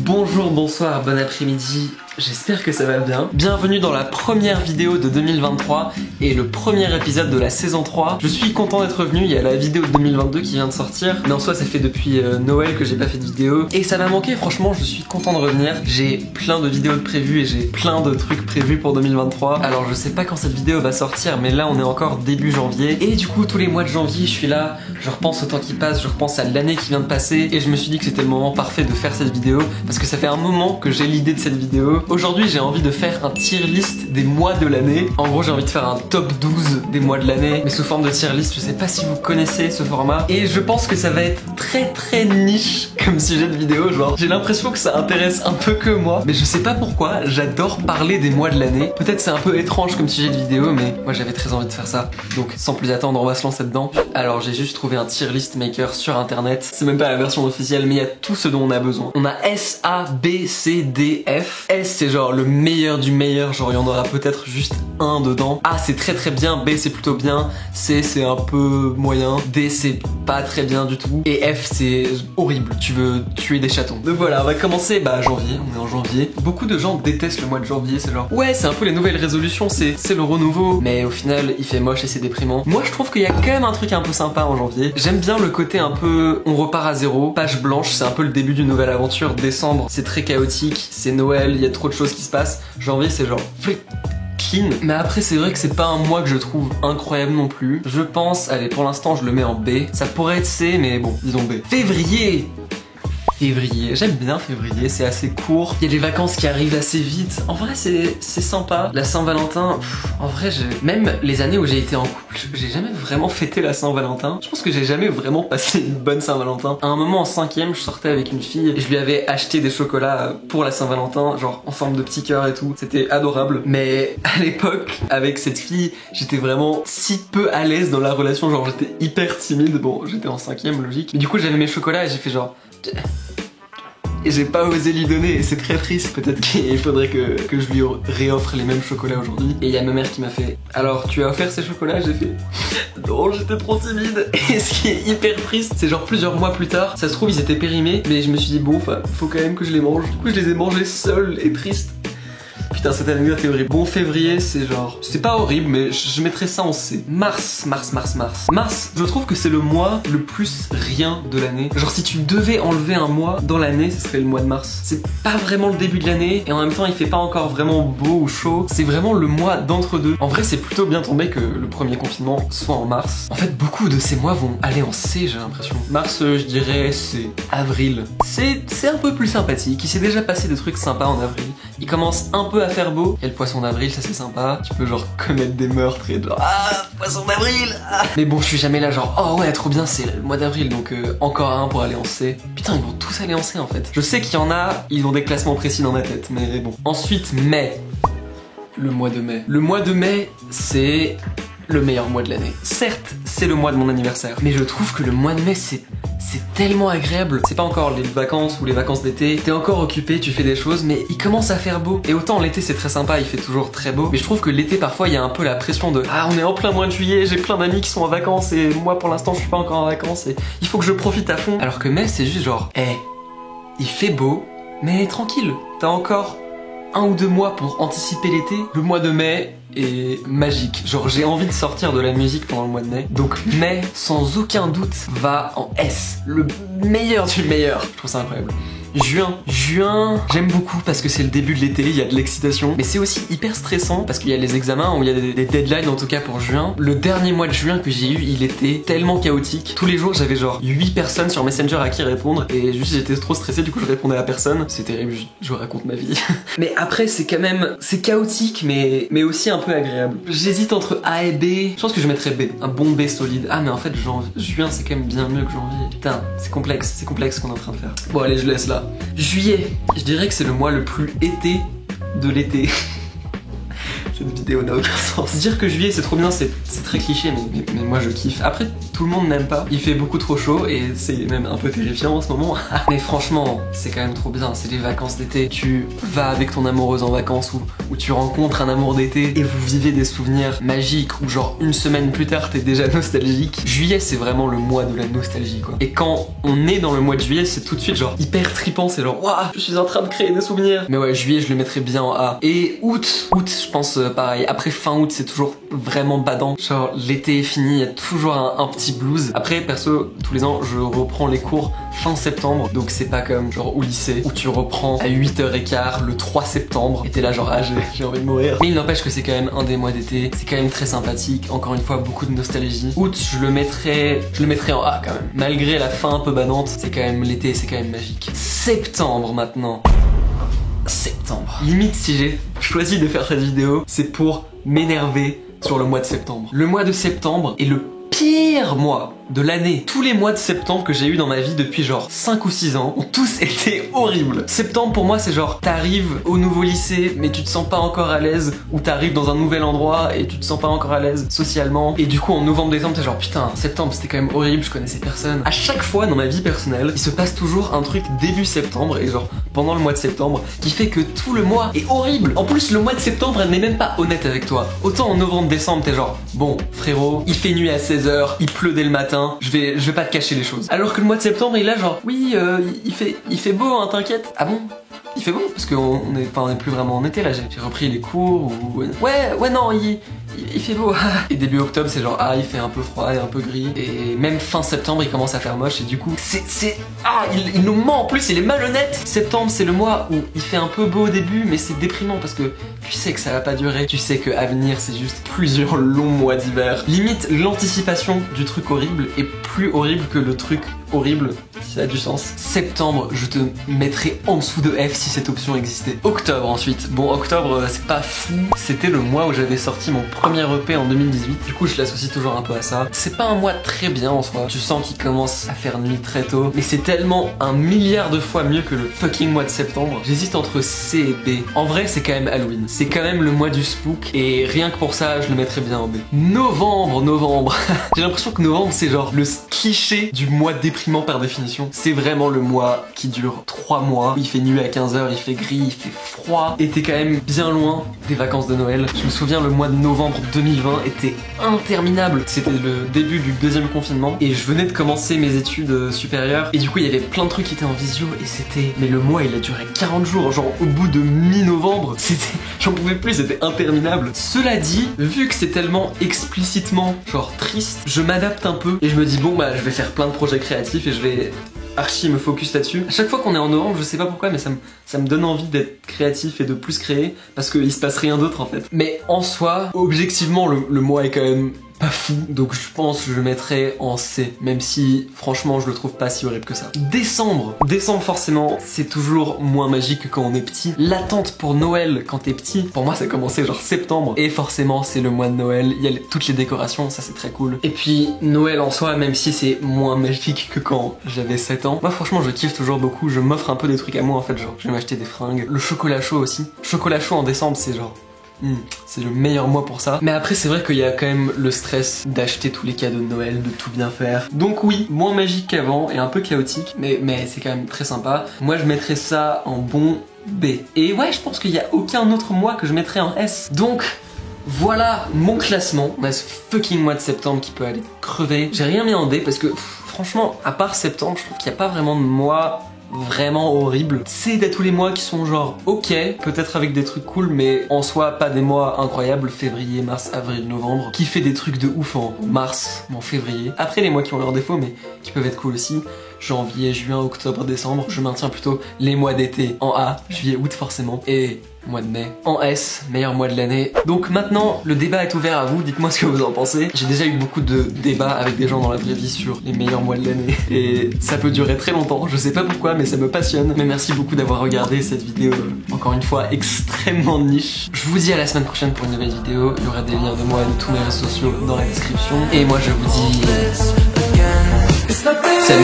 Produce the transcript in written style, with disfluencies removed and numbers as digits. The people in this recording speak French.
Bonjour, bonsoir, bon après-midi, j'espère que ça va bien. Bienvenue dans la première vidéo de 2023 et le premier épisode de la saison 3. Je suis content d'être revenu, il y a la vidéo de 2022 qui vient de sortir, mais en soi ça fait depuis Noël que j'ai pas fait de vidéo et ça m'a manqué, franchement je suis content de revenir. J'ai plein de vidéos de prévues et j'ai plein de trucs prévus pour 2023. Alors je sais pas quand cette vidéo va sortir, mais là on est encore début janvier et du coup tous les mois de janvier je suis là, je repense au temps qui passe, je repense à l'année qui vient de passer et je me suis dit que c'était le moment parfait de faire cette vidéo parce que ça fait un moment que j'ai l'idée de cette vidéo. Aujourd'hui j'ai envie de faire un tier list des mois de l'année. En gros j'ai envie de faire un top 12 des mois de l'année, mais sous forme de tier list. Je sais pas si vous connaissez ce format et je pense que ça va être très niche comme sujet de vidéo. Genre j'ai l'impression que ça intéresse un peu que moi, mais je sais pas pourquoi, j'adore parler des mois de l'année. Peut-être c'est un peu étrange comme sujet de vidéo, mais moi j'avais très envie de faire ça. Donc sans plus attendre on va se lancer dedans. Alors j'ai juste trouvé un tier list maker sur internet. C'est même pas la version officielle, mais il y a tout ce dont on a besoin. On a S, A, B, C, D, F. S c'est genre le meilleur du meilleur, genre il y en aura peut-être juste un dedans. A c'est très bien, B c'est plutôt bien, C c'est un peu moyen, D c'est pas très bien du tout, et F c'est horrible, tu veux tuer des chatons. Donc voilà, on va commencer, janvier, on est en janvier. Beaucoup de gens détestent le mois de janvier, c'est genre ouais c'est un peu les nouvelles résolutions, c'est le renouveau, mais au final il fait moche et c'est déprimant. Moi je trouve qu'il y a quand même un truc un peu sympa en janvier. J'aime bien le côté un peu on repart à zéro, page blanche, c'est un peu le début d'une nouvelle aventure. Décembre c'est très chaotique, c'est Noël, il y a trop de choses qui se passent. Janvier c'est genre clean. Mais après c'est vrai que c'est pas un mois que je trouve incroyable non plus. Je pense, allez pour l'instant je le mets en B. Ça pourrait être C mais bon, disons B. Février, j'aime bien février, c'est assez court. Il y a les vacances qui arrivent assez vite. En vrai c'est sympa. La Saint-Valentin, en vrai même les années où j'ai été en couple, j'ai jamais vraiment fêté la Saint-Valentin. Je pense que j'ai jamais vraiment passé une bonne Saint-Valentin. À un moment en 5ème, je sortais avec une fille et je lui avais acheté des chocolats pour la Saint-Valentin, genre en forme de petits cœurs et tout. C'était adorable. Mais à l'époque, avec cette fille, j'étais vraiment si peu à l'aise dans la relation, genre j'étais hyper timide. Bon, j'étais en 5ème, logique. Mais du coup j'avais mes chocolats et j'ai fait genre... Et j'ai pas osé lui donner et c'est très triste. Peut-être qu'il faudrait que je lui réoffre les mêmes chocolats aujourd'hui. Et il y a ma mère qui m'a fait alors tu as offert ces chocolats? J'ai fait non, j'étais trop timide. Et ce qui est hyper triste, c'est genre plusieurs mois plus tard, ça se trouve ils étaient périmés, mais je me suis dit bon faut quand même que je les mange. Du coup je les ai mangés seuls et tristes. Putain cette anecdote est horrible. Bon février c'est genre... c'est pas horrible mais je mettrais ça en C. Mars, je trouve que c'est le mois le plus rien de l'année. Genre si tu devais enlever un mois dans l'année, ce serait le mois de mars. C'est pas vraiment le début de l'année et en même temps il fait pas encore vraiment beau ou chaud. C'est vraiment le mois d'entre deux. En vrai c'est plutôt bien tombé que le premier confinement soit en mars. En fait beaucoup de ces mois vont aller en C j'ai l'impression. Mars je dirais c'est avril. C'est un peu plus sympathique. Il s'est déjà passé des trucs sympas en avril. Il commence un peu à faire beau. Il y a le poisson d'avril, ça c'est sympa. Tu peux genre commettre des meurtres et genre ah poisson d'avril Mais bon je suis jamais là genre oh ouais trop bien c'est le mois d'avril donc encore un pour aller en C. Putain ils vont tous aller en C en fait. Je sais qu'il y en a, ils ont des classements précis dans ma tête mais bon. Ensuite mai. Le mois de mai. Le mois de mai c'est le meilleur mois de l'année. Certes c'est le mois de mon anniversaire, mais je trouve que le mois de mai c'est tellement agréable. C'est pas encore les vacances ou les vacances d'été, t'es encore occupé, tu fais des choses, mais il commence à faire beau. Et autant l'été c'est très sympa, il fait toujours très beau, mais je trouve que l'été parfois il y a un peu la pression de ah on est en plein mois de juillet, j'ai plein d'amis qui sont en vacances et moi pour l'instant je suis pas encore en vacances et il faut que je profite à fond. Alors que mai c'est juste genre il fait beau, mais tranquille, t'as encore 1 ou 2 mois pour anticiper l'été. Le mois de mai est magique. Genre j'ai envie de sortir de la musique pendant le mois de mai. Donc mai, sans aucun doute, va en S. Le meilleur du meilleur. Je trouve ça incroyable. Juin, j'aime beaucoup parce que c'est le début de l'été, il y a de l'excitation. Mais c'est aussi hyper stressant parce qu'il y a les examens, ou il y a des deadlines en tout cas pour juin. Le dernier mois de juin que j'ai eu, il était tellement chaotique. Tous les jours j'avais genre 8 personnes sur Messenger à qui répondre. Et juste j'étais trop stressé, du coup je répondais à personne. C'est terrible, je raconte ma vie. Mais après c'est quand même... c'est chaotique mais aussi un peu agréable. J'hésite entre A et B. Je pense que je mettrais B. Un bon B solide. Ah mais en fait juin c'est quand même bien mieux que janvier. Putain, c'est complexe ce qu'on est en train de faire. Bon allez je laisse là. Juillet, je dirais que c'est le mois le plus été de l'été. Cette vidéo n'a aucun sens. Dire que juillet c'est trop bien, c'est très cliché, mais moi je kiffe. Après, tout le monde n'aime pas. Il fait beaucoup trop chaud et c'est même un peu terrifiant en ce moment. Mais franchement, c'est quand même trop bien. C'est les vacances d'été. Tu vas avec ton amoureuse en vacances ou tu rencontres un amour d'été et vous vivez des souvenirs magiques ou genre une semaine plus tard t'es déjà nostalgique. Juillet c'est vraiment le mois de la nostalgie quoi. Et quand on est dans le mois de juillet, c'est tout de suite genre hyper trippant, c'est genre waouh, je suis en train de créer des souvenirs. Mais ouais, juillet je le mettrais bien en A. Et août je pense pareil. Après fin août c'est toujours vraiment badant. Genre l'été est fini, il y a toujours un petit blues. Après perso, tous les ans je reprends les cours fin septembre, donc c'est pas comme genre au lycée où tu reprends à 8h15 le 3 septembre et t'es là genre ah j'ai envie de mourir. Mais il n'empêche que c'est quand même un des mois d'été, c'est quand même très sympathique, encore une fois beaucoup de nostalgie. Août je le mettrais en A quand même. Malgré la fin un peu badante, c'est quand même l'été, c'est quand même magique. Septembre maintenant. Septembre. Limite si j'ai choisi de faire cette vidéo, c'est pour m'énerver sur le mois de septembre. Le mois de septembre est le pire mois de l'année. Tous les mois de septembre que j'ai eu dans ma vie depuis genre 5 ou 6 ans ont tous été horribles. Septembre pour moi c'est genre t'arrives au nouveau lycée mais tu te sens pas encore à l'aise, ou t'arrives dans un nouvel endroit et tu te sens pas encore à l'aise socialement, et du coup en novembre décembre t'es genre putain septembre c'était quand même horrible, je connaissais personne. À chaque fois dans ma vie personnelle il se passe toujours un truc début septembre et genre pendant le mois de septembre qui fait que tout le mois est horrible. En plus le mois de septembre elle n'est même pas honnête avec toi. Autant en novembre décembre t'es genre bon frérot il fait nuit à 16h, il pleut dès le matin, je vais pas te cacher les choses. Alors que le mois de septembre il est là genre oui il fait beau hein, t'inquiète. Ah bon? Il fait beau? Parce qu'on est plus vraiment en été là, j'ai repris les cours ou... Ouais non il fait beau. Et début octobre c'est genre ah il fait un peu froid et un peu gris. Et même fin septembre il commence à faire moche et du coup il nous ment en plus, il est malhonnête. Septembre c'est le mois où il fait un peu beau au début mais c'est déprimant parce que tu sais que ça va pas durer. Tu sais que à venir c'est juste plusieurs longs mois d'hiver. Limite l'anticipation du truc horrible est plus horrible que le truc horrible, si ça a du sens. Septembre, je te mettrais en dessous de F si cette option existait. Octobre ensuite. Bon, octobre, c'est pas fou. C'était le mois où j'avais sorti mon premier EP en 2018. Du coup, je l'associe toujours un peu à ça. C'est pas un mois très bien en soi. Tu sens qu'il commence à faire nuit très tôt. Mais c'est tellement un milliard de fois mieux que le fucking mois de septembre. J'hésite entre C et B. En vrai, c'est quand même Halloween. C'est quand même le mois du spook. Et rien que pour ça, je le mettrais bien en B. Novembre. J'ai l'impression que novembre, c'est genre le cliché du mois déprimant par définition. C'est vraiment le mois qui dure 3 mois. Il fait nuit à 15h, il fait gris, il fait froid. Et t'es quand même bien loin des vacances de Noël. Je me souviens, le mois de novembre 2020 était interminable. C'était le début du deuxième confinement. Et je venais de commencer mes études supérieures. Et du coup, il y avait plein de trucs qui étaient en visio. Et c'était... Mais le mois, il a duré 40 jours. Genre, au bout de mi-novembre, c'était... J'en pouvais plus, c'était interminable. Cela dit, vu que c'est tellement explicitement, genre, triste, je m'adapte un peu. Et je me dis, bon, bah, je vais faire plein de projets créatifs et je vais archi me focus là-dessus. À chaque fois qu'on est en novembre, je sais pas pourquoi, mais ça me donne envie d'être créatif et de plus créer parce qu'il se passe rien d'autre en fait. Mais en soi, objectivement, le mois est quand même pas fou, donc je pense que je le mettrais en C, même si franchement je le trouve pas si horrible que ça. Décembre forcément c'est toujours moins magique que quand on est petit. L'attente pour Noël quand t'es petit, pour moi ça commençait genre septembre, et forcément c'est le mois de Noël, il y a toutes les décorations, ça c'est très cool. Et puis Noël en soi, même si c'est moins magique que quand j'avais 7 ans, moi franchement je kiffe toujours beaucoup, je m'offre un peu des trucs à moi en fait, genre je vais m'acheter des fringues, le chocolat chaud aussi. Chocolat chaud en décembre c'est genre... c'est le meilleur mois pour ça. Mais après c'est vrai qu'il y a quand même le stress d'acheter tous les cadeaux de Noël, de tout bien faire. Donc oui, moins magique qu'avant et un peu chaotique, mais c'est quand même très sympa. Moi je mettrais ça en bon B. Et ouais, je pense qu'il n'y a aucun autre mois que je mettrais en S. Donc voilà mon classement. On a ce fucking mois de septembre qui peut aller crever. J'ai rien mis en D parce que franchement, à part septembre, je trouve qu'il n'y a pas vraiment de mois vraiment horrible. C'est des tous les mois qui sont genre ok, peut-être avec des trucs cool, mais en soi pas des mois incroyables. Février, mars, avril, novembre, qui fait des trucs de ouf en mars, en février. Après les mois qui ont leurs défauts mais qui peuvent être cool aussi. Janvier, juin, octobre, décembre. Je maintiens plutôt les mois d'été en A, juillet, août forcément, et mois de mai en S, meilleur mois de l'année. Donc maintenant le débat est ouvert à vous, dites-moi ce que vous en pensez. J'ai déjà eu beaucoup de débats avec des gens dans la vraie vie sur les meilleurs mois de l'année et ça peut durer très longtemps, je sais pas pourquoi mais ça me passionne. Mais merci beaucoup d'avoir regardé cette vidéo, encore une fois extrêmement niche. Je vous dis à la semaine prochaine pour une nouvelle vidéo, il y aura des liens de moi et de tous mes réseaux sociaux dans la description, et moi je vous dis salut.